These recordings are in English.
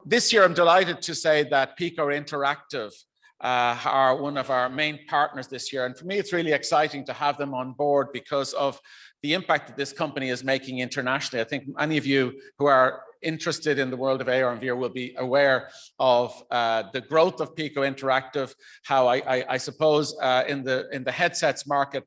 This year, I'm delighted to say that Pico Interactive are one of our main partners this year. And for me, it's really exciting to have them on board because of the impact that this company is making internationally. I think many of you who are interested in the world of AR and VR will be aware of the growth of Pico Interactive, how I suppose in the headsets market,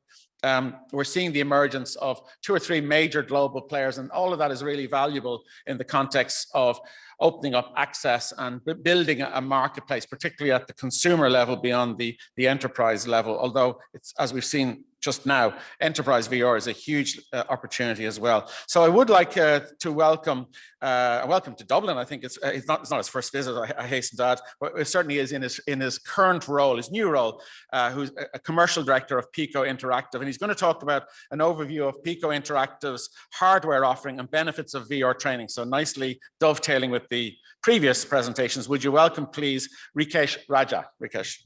we're seeing the emergence of 2 or 3 major global players, and all of that is really valuable in the context of opening up access and building a marketplace, particularly at the consumer level beyond the enterprise level. Although it's, as we've seen just now, enterprise VR is a huge opportunity as well. So I would like to welcome to Dublin. I think it's not his first visit, I hasten to add, but it certainly is in his current role, his new role, who's a commercial director of Pico Interactive. And he's going to talk about an overview of Pico Interactive's hardware offering and benefits of VR training. So nicely dovetailing with the previous presentations. Would you welcome, please, Rikesh Raja. Rikesh.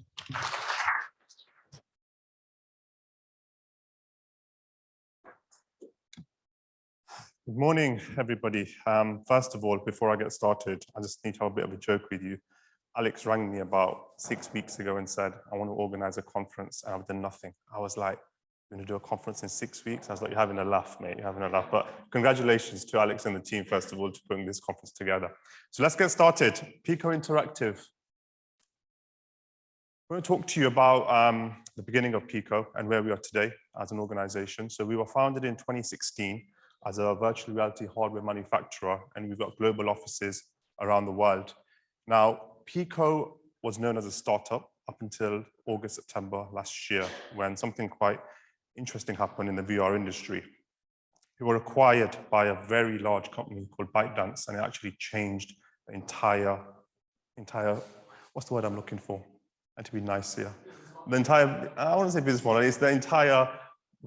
Good morning, everybody. First of all, before I get started, I just need to have a bit of a joke with you. Alex rang me about 6 weeks ago and said, I want to organize a conference, and I've done nothing. I was like, you're going to do a conference in 6 weeks? I was like, you're having a laugh, mate, you're having a laugh. But congratulations to Alex and the team, first of all, to putting this conference together. So let's get started. Pico Interactive. I'm going to talk to you about the beginning of Pico and where we are today as an organization. So we were founded in 2016 as a virtual reality hardware manufacturer, and we've got global offices around the world. Now, Pico was known as a startup up until August, September last year, when something quite interesting happened in the VR industry. We were acquired by a very large company called ByteDance, and it actually changed the entire, what's the word I'm looking for? And to be nice here. The entire, I want to say business model, it's the entire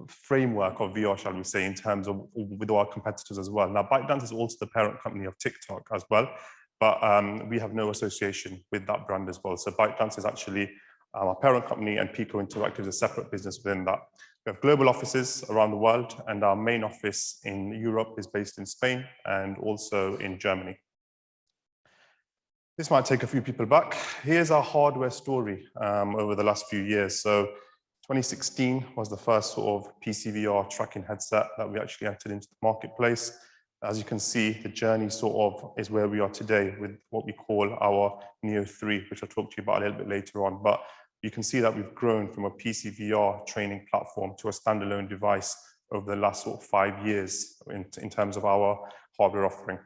framework of VR, shall we say, in terms of with our competitors as well. Now, ByteDance is also the parent company of TikTok as well, but we have no association with that brand as well. So ByteDance is actually our parent company, and Pico Interactive is a separate business within that. We have global offices around the world, and our main office in Europe is based in Spain and also in Germany. This might take a few people back. Here's our hardware story over the last few years. So 2016 was the first sort of PC VR tracking headset that we actually entered into the marketplace. As you can see, the journey sort of is where we are today with what we call our Neo 3, which I'll talk to you about a little bit later on. But you can see that we've grown from a PC VR training platform to a standalone device over the last sort of 5 years in terms of our hardware offering.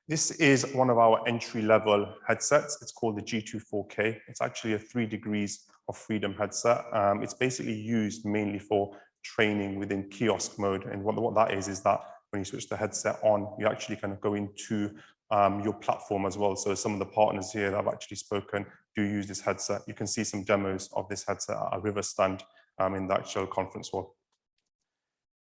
This is one of our entry-level headsets. It's called the G2 It's actually a 3 degrees of freedom headset. It's basically used mainly for training within kiosk mode. And what that is that when you switch the headset on, you actually kind of go into your platform as well. So some of the partners here that I've actually spoken do use this headset. You can see some demos of this headset at a river stand in the actual conference hall.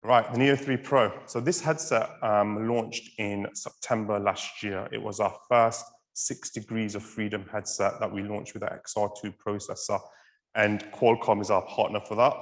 Right, the Neo 3 Pro. So this headset launched in September last year. It was our first 6 degrees of freedom headset that we launched with the XR2 processor, and Qualcomm is our partner for that.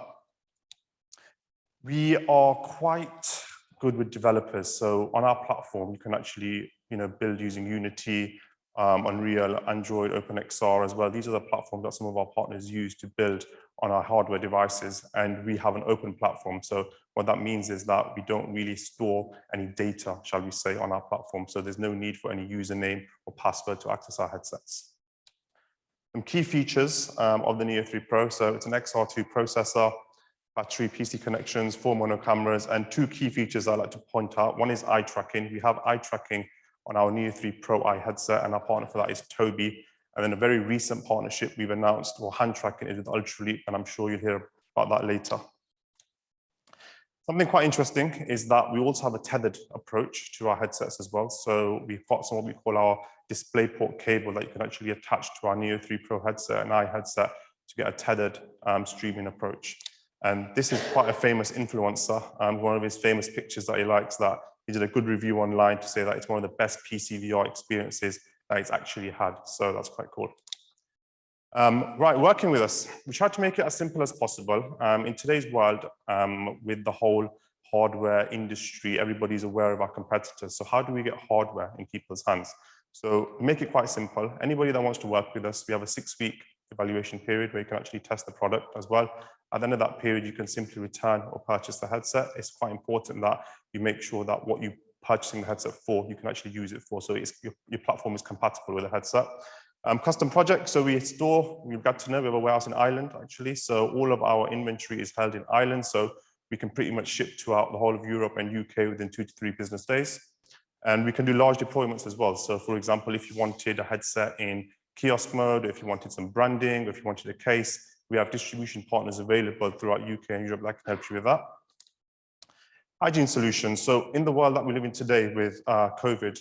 We are quite good with developers. So on our platform, you can actually build using Unity, Unreal, Android, OpenXR as well. These are the platforms that some of our partners use to build on our hardware devices, and we have an open platform. So what that means is that we don't really store any data, shall we say, on our platform. So there's no need for any username or password to access our headsets. Some key features of the Neo 3 Pro. So it's an XR2 processor, battery, PC connections, 4 mono cameras, and 2 key features I'd like to point out. One is eye tracking. We have eye tracking on our Neo 3 Pro eye headset, and our partner for that is Tobii. And then a very recent partnership we've announced, or hand tracking, is with Ultraleap, and I'm sure you'll hear about that later. Something quite interesting is that we also have a tethered approach to our headsets as well. So we've got some what we call our DisplayPort cable that you can actually attach to our Neo 3 Pro headset and eye headset to get a tethered streaming approach. And this is quite a famous influencer. One of his famous pictures that he likes, that he did a good review online to say that it's one of the best PC VR experiences that he's actually had. So that's quite cool. Right, working with us. We tried to make it as simple as possible. In today's world, with the whole hardware industry, everybody's aware of our competitors. So how do we get hardware in people's hands? So make it quite simple. Anybody that wants to work with us, we have a 6-week evaluation period where you can actually test the product as well. At the end of that period, you can simply return or purchase the headset. It's quite important that you make sure that what you're purchasing the headset for, you can actually use it for. So your platform is compatible with the headset. Custom projects, so we've got to know, we have a warehouse in Ireland actually. So all of our inventory is held in Ireland. So we can pretty much ship throughout the whole of Europe and UK within 2 to 3 business days. And we can do large deployments as well. So for example, if you wanted a headset in kiosk mode, if you wanted some branding, or if you wanted a case, we have distribution partners available throughout UK and Europe that can help you with that. Hygiene solutions. So in the world that we live in today with COVID,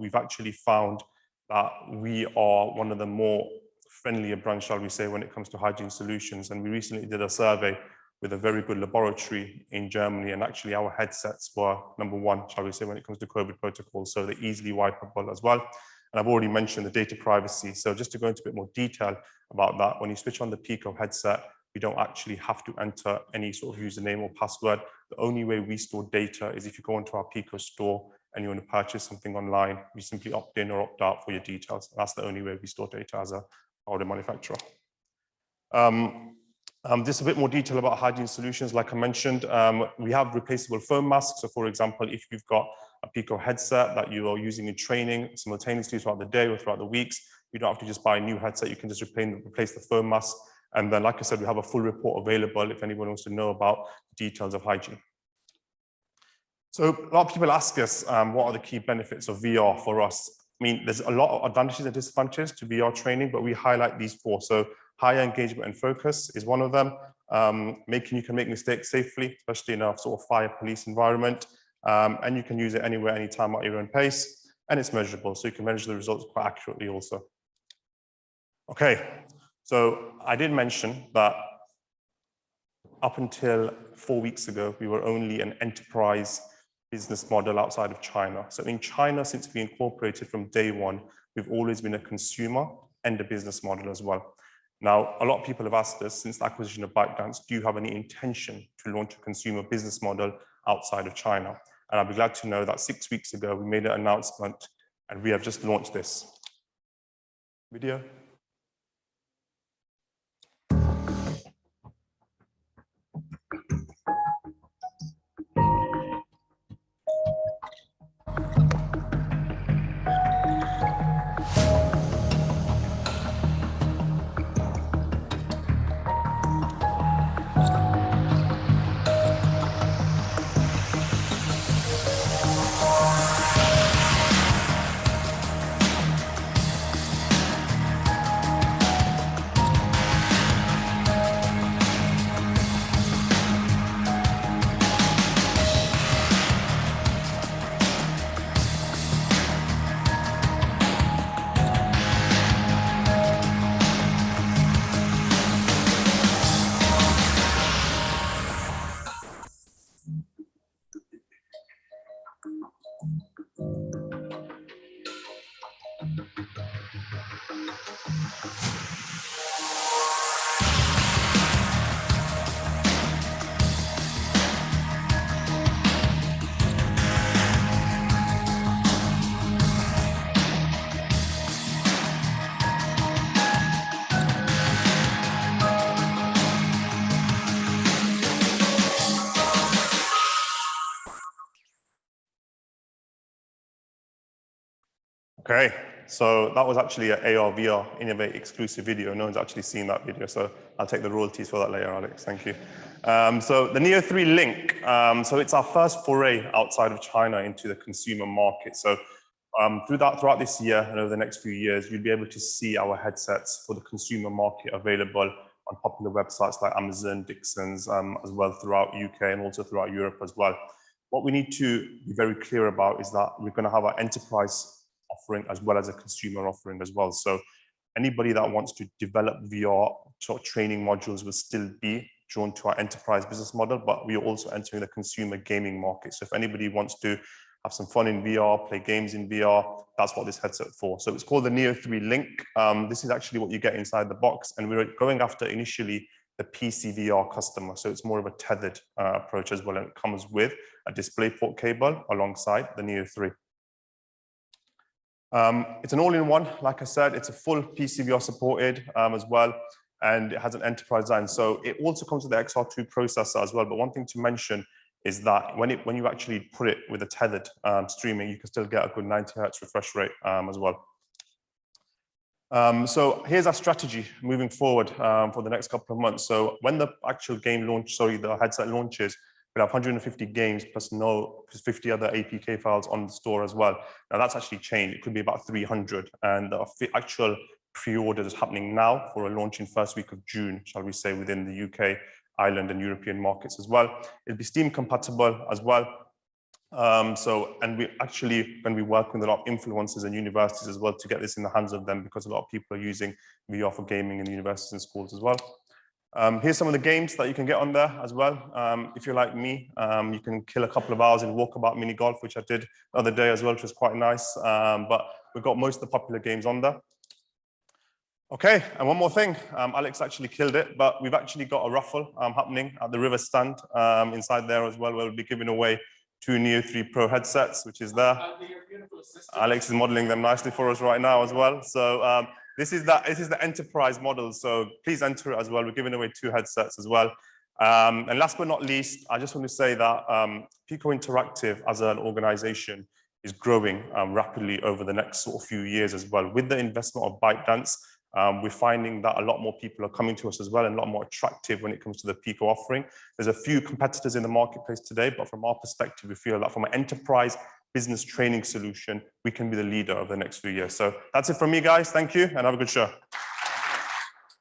we've actually found that we are one of the more friendlier brands, shall we say, when it comes to hygiene solutions. And we recently did a survey with a very good laboratory in Germany, and actually our headsets were #1, shall we say, when it comes to COVID protocols. So they're easily wipeable as well. And I've already mentioned the data privacy. So just to go into a bit more detail about that, when you switch on the Pico headset, you don't actually have to enter any sort of username or password. The only way we store data is if you go into our Pico store and you want to purchase something online, you simply opt in or opt out for your details. That's the only way we store data as a hardware manufacturer. Just a bit more detail about hygiene solutions. Like I mentioned, we have replaceable foam masks. So for example, if you've got a Pico headset that you are using in training simultaneously throughout the day or throughout the weeks, you don't have to just buy a new headset. You can just replace the foam mask. And then, like I said, we have a full report available if anyone wants to know about details of hygiene. So a lot of people ask us, what are the key benefits of VR for us? I mean, there's a lot of advantages and disadvantages to VR training, but we highlight these 4. So higher engagement and focus is one of them. You can make mistakes safely, especially in a sort of fire police environment. And you can use it anywhere, anytime at your own pace. And it's measurable, so you can measure the results quite accurately also. Okay, so I did mention that up until 4 weeks ago, we were only an enterprise business model outside of China. So in China, since we incorporated from day 1, we've always been a consumer and a business model as well. Now, a lot of people have asked us, since the acquisition of ByteDance, do you have any intention to launch a consumer business model outside of China? And I'll be glad to know that 6 weeks ago, we made an announcement and we have just launched this video. Okay, so that was actually an ARVR Innovate exclusive video. No one's actually seen that video, so I'll take the royalties for that later, Alex. Thank you. So the Neo 3 Link, so it's our first foray outside of China into the consumer market. So throughout this year and over the next few years, you'll be able to see our headsets for the consumer market available on popular websites like Amazon, Dixon's, as well throughout UK and also throughout Europe as well. What we need to be very clear about is that we're going to have our enterprise offering as well as a consumer offering as well. So anybody that wants to develop VR training modules will still be drawn to our enterprise business model, but we are also entering the consumer gaming market. So if anybody wants to have some fun in VR, play games in VR, that's what this headset's for. So it's called the Neo 3 Link. This is actually what you get inside the box, and we're going after initially the PC VR customer. So it's more of a tethered approach as well, and it comes with a DisplayPort cable alongside the Neo 3. It's an all-in-one, like I said, it's a full PCVR supported as well, and it has an enterprise design. So it also comes with the XR2 processor as well. But one thing to mention is that when you actually put it with a tethered streaming, you can still get a good 90 Hertz refresh rate as well. So here's our strategy moving forward for the next couple of months. So when the actual game launch, the headset launches, we'll have 150 games plus 50 other APK files on the store as well. Now that's actually changed. It could be about 300, and the actual pre-order is happening now for a launch in first week of June, shall we say, within the UK, Ireland, and European markets as well. It'll be Steam compatible as well. And we actually, when we work with a lot of influencers and universities as well to get this in the hands of them, because a lot of people are using VR for gaming in universities and schools as well. Here's some of the games that you can get on there as well. If you're like me, you can kill a couple of hours in walkabout mini golf, which I did the other day as well, which was quite nice. But we've got most of the popular games on there. Okay, and one more thing, Alex actually killed it, but we've actually got a raffle happening at the River stand inside there as well, where we'll be giving away 2 Neo 3 Pro headsets, which is there. Alex is modeling them nicely for us right now as well. So this is the enterprise model, so please enter it as well. We're giving away 2 headsets as well. And last but not least, I just want to say that Pico Interactive as an organization is growing rapidly over the next sort of few years as well. With the investment of ByteDance, we're finding that a lot more people are coming to us as well, and a lot more attractive when it comes to the Pico offering. There's a few competitors in the marketplace today, but from our perspective, we feel that from an enterprise business training solution, we can be the leader of the next few years. So that's it from me, guys. Thank you, and have a good show.